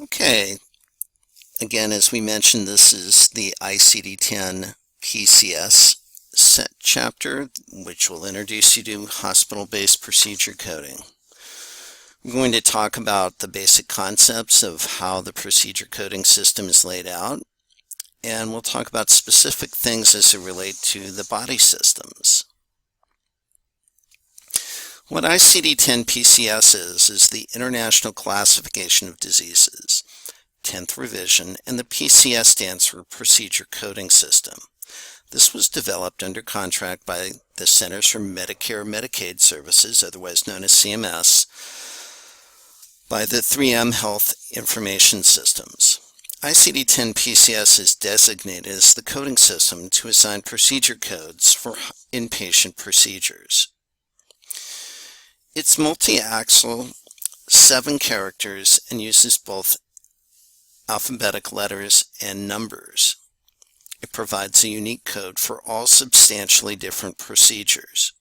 Okay, again, as we mentioned, this is the ICD-10 PCS set chapter, which will introduce you to hospital-based procedure coding. We're going to talk about the basic concepts of how the procedure coding system is laid out, and we'll talk about specific things as they relate to the body systems. What ICD-10 PCS is the International Classification of Diseases, 10th revision, and the PCS stands for Procedure Coding System. This was developed under contract by the Centers for Medicare and Medicaid Services, otherwise known as CMS, by the 3M Health Information Systems. ICD-10 PCS is designated as the coding system to assign procedure codes for inpatient procedures. It's multi-axial, 7 characters, and uses both alphabetic letters and numbers. It provides a unique code for all substantially different procedures.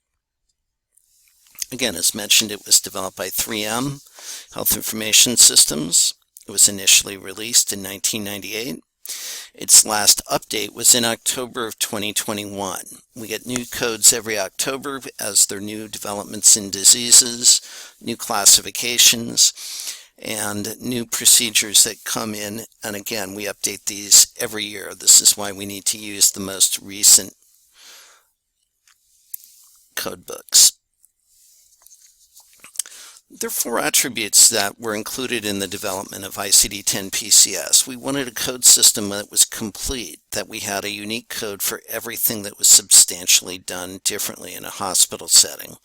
Again, as mentioned, it was developed by 3M Health Information Systems. It was initially released in 1998. Its last update was in October of 2021. We get new codes every October as there are new developments in diseases, new classifications, and new procedures that come in. And again, we update these every year. This is why we need to use the most recent code books. There are 4 attributes that were included in the development of ICD-10 PCS. We wanted a code system that was complete, that we had a unique code for everything that was substantially done differently in a hospital setting.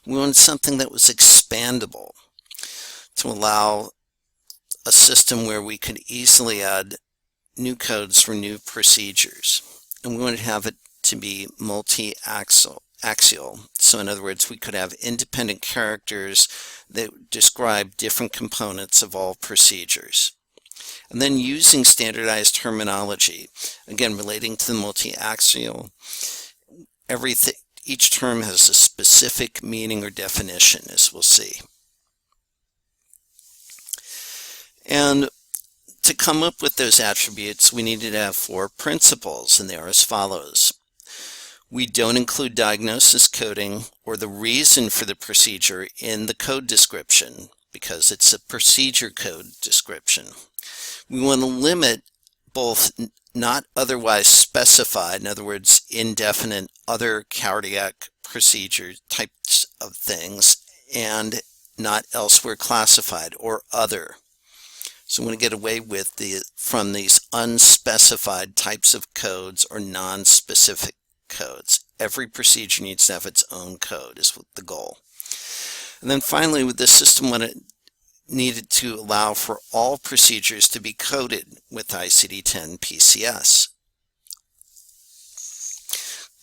We wanted something that was expandable to allow a system where we could easily add new codes for new procedures. And we wanted to have it to be multi-axial. So in other words, we could have independent characters that describe different components of all procedures. And then using standardized terminology, again relating to the multi-axial, each term has a specific meaning or definition, as we'll see. And to come up with those attributes, we needed to have 4 principles, and they are as follows. We don't include diagnosis coding or the reason for the procedure in the code description because it's a procedure code description. We want to limit both not otherwise specified, in other words, indefinite other cardiac procedure types of things, and not elsewhere classified or other. So we want to get away with from these unspecified types of codes or non-specific codes. Every procedure needs to have its own code is the goal. And then finally, with this system, when it needed to allow for all procedures to be coded with ICD-10 PCS.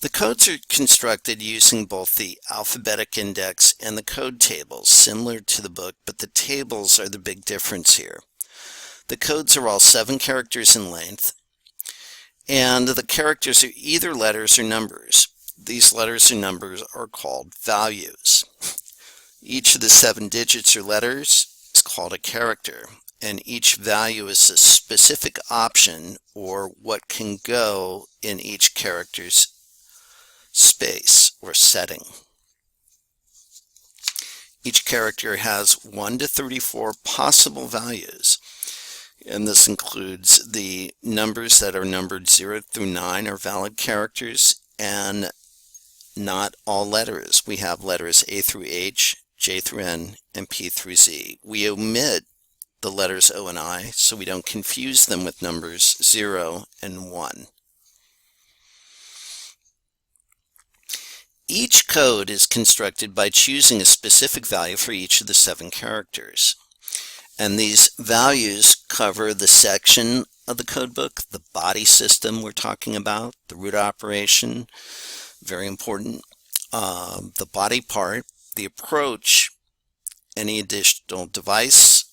The codes are constructed using both the alphabetic index and the code tables, similar to the book, but the tables are the big difference here. The codes are all 7 characters in length, and the characters are either letters or numbers. These letters or numbers are called values. Each of the 7 digits or letters is called a character, and each value is a specific option or what can go in each character's space or setting. Each character has 1 to 34 possible values. And this includes the numbers that are numbered 0 through 9 are valid characters, and not all letters. We have letters A through H, J through N, and P through Z. We omit the letters O and I so we don't confuse them with numbers 0 and 1. Each code is constructed by choosing a specific value for each of the 7 characters. And these values cover the section of the codebook, the body system we're talking about, the root operation, very important, the body part, the approach, any additional device,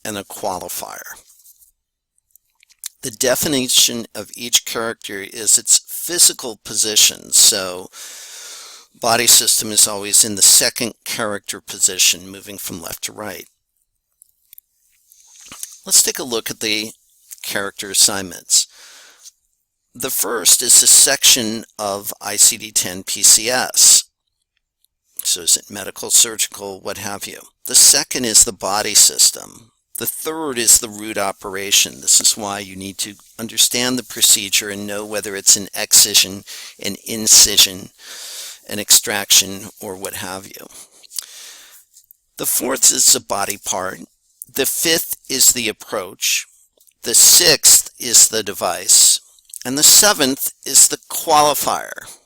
and a qualifier. The definition of each character is its physical position. So body system is always in the second character position, moving from left to right. Let's take a look at the character assignments. The first is a section of ICD-10 PCS. So is it medical, surgical, what have you? The second is the body system. The third is the root operation. This is why you need to understand the procedure and know whether it's an excision, an incision, an extraction, or what have you. The fourth is the body part. The fifth is the approach. The sixth is the device. And the seventh is the qualifier.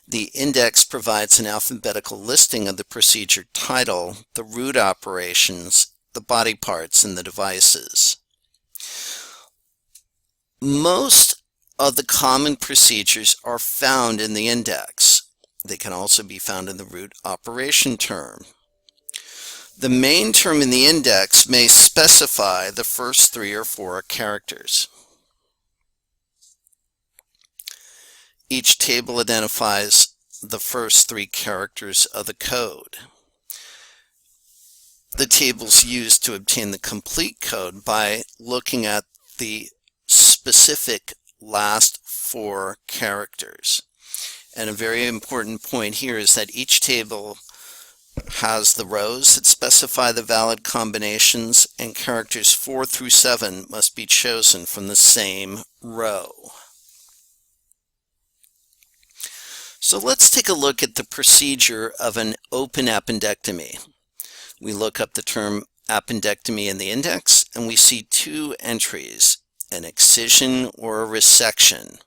The index provides an alphabetical listing of the procedure title, the root operations, the body parts, and the devices. Most of the common procedures are found in the index. They can also be found in the root operation term. The main term in the index may specify the first 3 or 4 characters. Each table identifies the first 3 characters of the code. The tables used to obtain the complete code by looking at the specific last 4 characters. And a very important point here is that each table has the rows that specify the valid combinations, and characters 4 through 7 must be chosen from the same row. So let's take a look at the procedure of an open appendectomy. We look up the term appendectomy in the index, and we see 2 entries, an excision or a resection.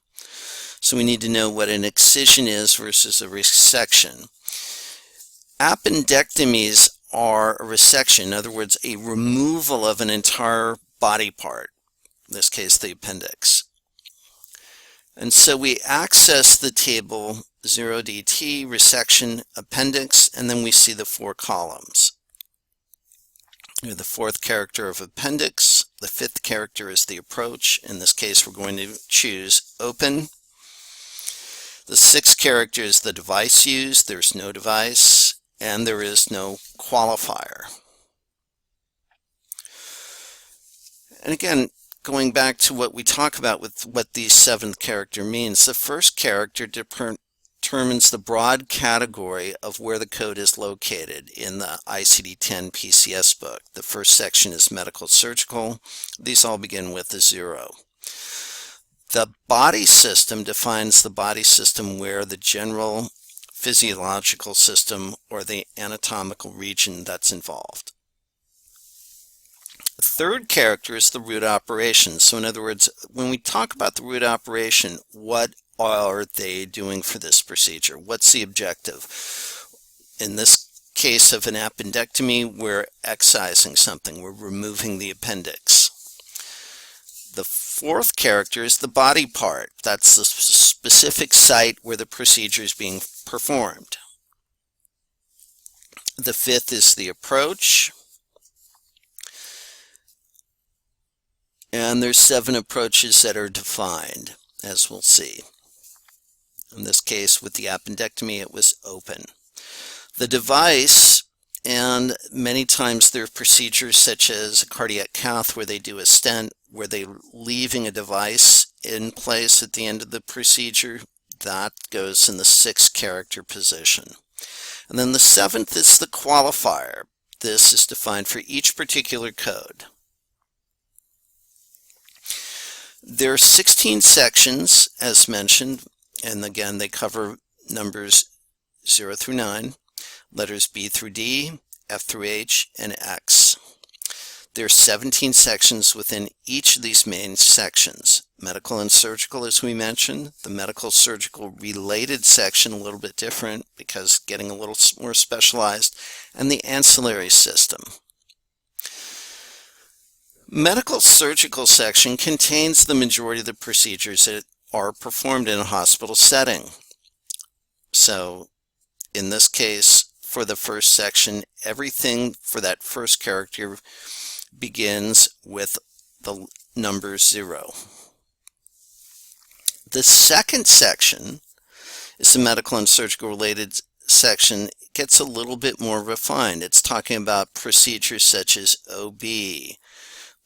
So we need to know what an excision is versus a resection. Appendectomies are a resection, in other words, a removal of an entire body part, in this case the appendix. And so we access the table 0DT, resection, appendix, and then we see the 4 columns. The 4th character of appendix, the 5th character is the approach. In this case, we're going to choose open. The 6th character is the device used. There's no device, and there is no qualifier. And again, going back to what we talk about with what the 7th character means, the first character determines the broad category of where the code is located in the ICD-10 PCS book. The first section is medical surgical. These all begin with a 0. The body system defines the body system where the general physiological system or the anatomical region that's involved. The 3rd character is the root operation. So in other words, when we talk about the root operation, what are they doing for this procedure? What's the objective? In this case of an appendectomy, we're excising something. We're removing the appendix. The 4th character is the body part. That's the specific site where the procedure is being performed. The 5th is the approach. And there's 7 approaches that are defined, as we'll see. In this case, with the appendectomy, it was open. The device, and many times there are procedures such as a cardiac cath where they do a stent, where they're leaving a device in place at the end of the procedure. That goes in the 6th character position. And then the 7th is the qualifier. This is defined for each particular code. There are 16 sections, as mentioned, and again, they cover numbers 0 through 9, letters B through D, F through H, and X. There are 17 sections within each of these main sections. Medical and surgical, as we mentioned. The medical surgical related section, a little bit different because getting a little more specialized, and the ancillary system. Medical surgical section contains the majority of the procedures that are performed in a hospital setting. So in this case, for the first section, everything for that first character begins with the number 0. The second section is the medical and surgical related section gets a little bit more refined. It's talking about procedures such as OB,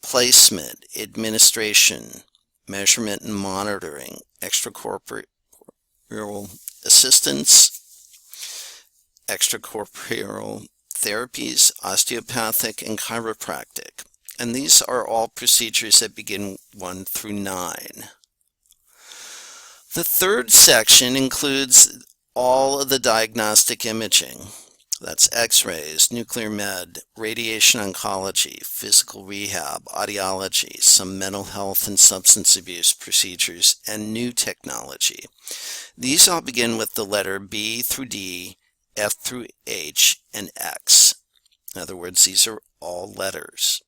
placement, administration, measurement and monitoring, extracorporeal assistance, extracorporeal therapies, osteopathic, and chiropractic. And these are all procedures that begin 1 through 9. The third section includes all of the diagnostic imaging. That's x-rays, nuclear med, radiation oncology, physical rehab, audiology, some mental health and substance abuse procedures, and new technology. These all begin with the letter B through D, F through H, and X. In other words, these are all letters.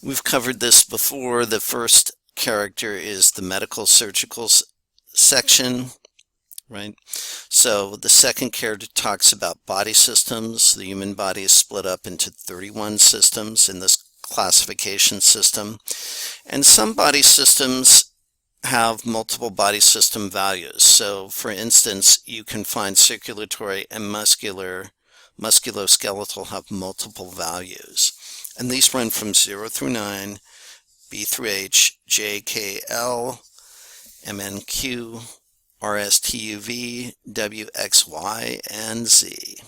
We've covered this before. The first character is the medical surgical section, right? So the second character talks about body systems. The human body is split up into 31 systems in this classification system. And some body systems have multiple body system values. So for instance, you can find circulatory and musculoskeletal have multiple values. And these run from 0 through 9, B through H, J, K, L, M, N, Q, R, S, T, U, V, W, X, Y, and Z.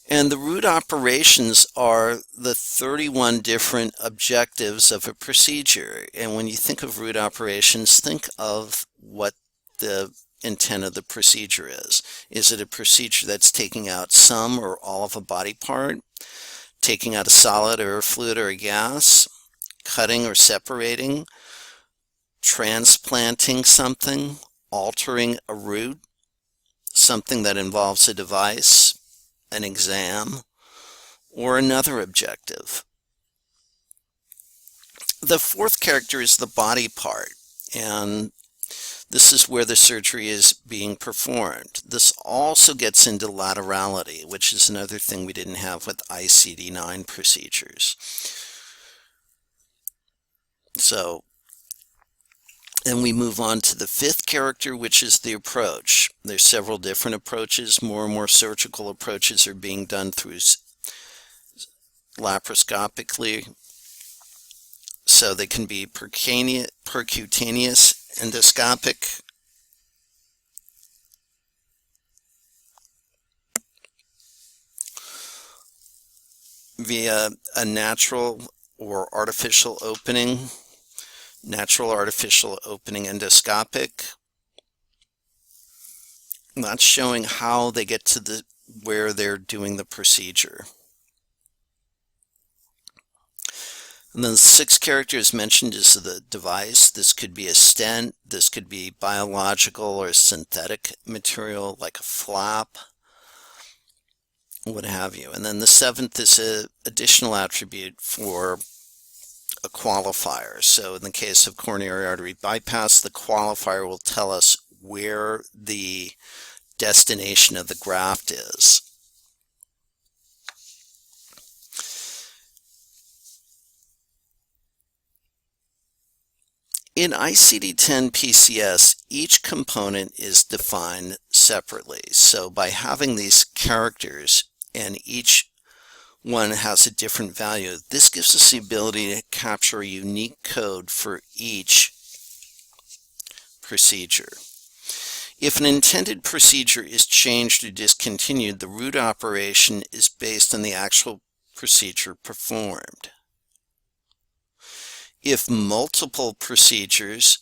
And the root operations are the 31 different objectives of a procedure. And when you think of root operations, think of what the intent of the procedure is. Is it a procedure that's taking out some or all of a body part, taking out a solid or a fluid or a gas, cutting or separating, transplanting something, altering a root, something that involves a device, an exam, or another objective? The fourth character is the body part, and this is where the surgery is being performed. This also gets into laterality, which is another thing we didn't have with ICD-9 procedures. So, and we move on to the fifth character, which is the approach. There's several different approaches. More and more surgical approaches are being done through laparoscopically. So they can be percutaneous, endoscopic, via a natural or artificial opening, artificial opening endoscopic. That's showing how they get to where they're doing the procedure. And then the sixth character is mentioned as the device. This could be a stent, this could be biological or synthetic material like a flap, what have you. And then the seventh is an additional attribute for a qualifier. So in the case of coronary artery bypass, the qualifier will tell us where the destination of the graft is. In ICD-10 PCS, each component is defined separately. So by having these characters and each one has a different value, this gives us the ability to capture a unique code for each procedure. If an intended procedure is changed or discontinued, the root operation is based on the actual procedure performed. If multiple procedures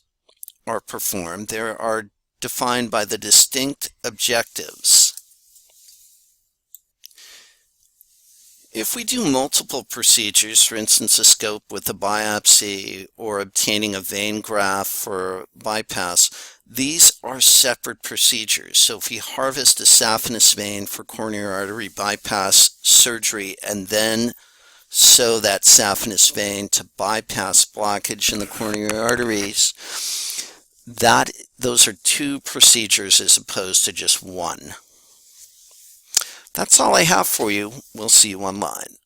are performed, they are defined by the distinct objectives. If we do multiple procedures, for instance, a scope with a biopsy or obtaining a vein graft for bypass, these are separate procedures. So if we harvest a saphenous vein for coronary artery bypass surgery and then sew that saphenous vein to bypass blockage in the coronary arteries, those are two procedures as opposed to just one. That's all I have for you. We'll see you online.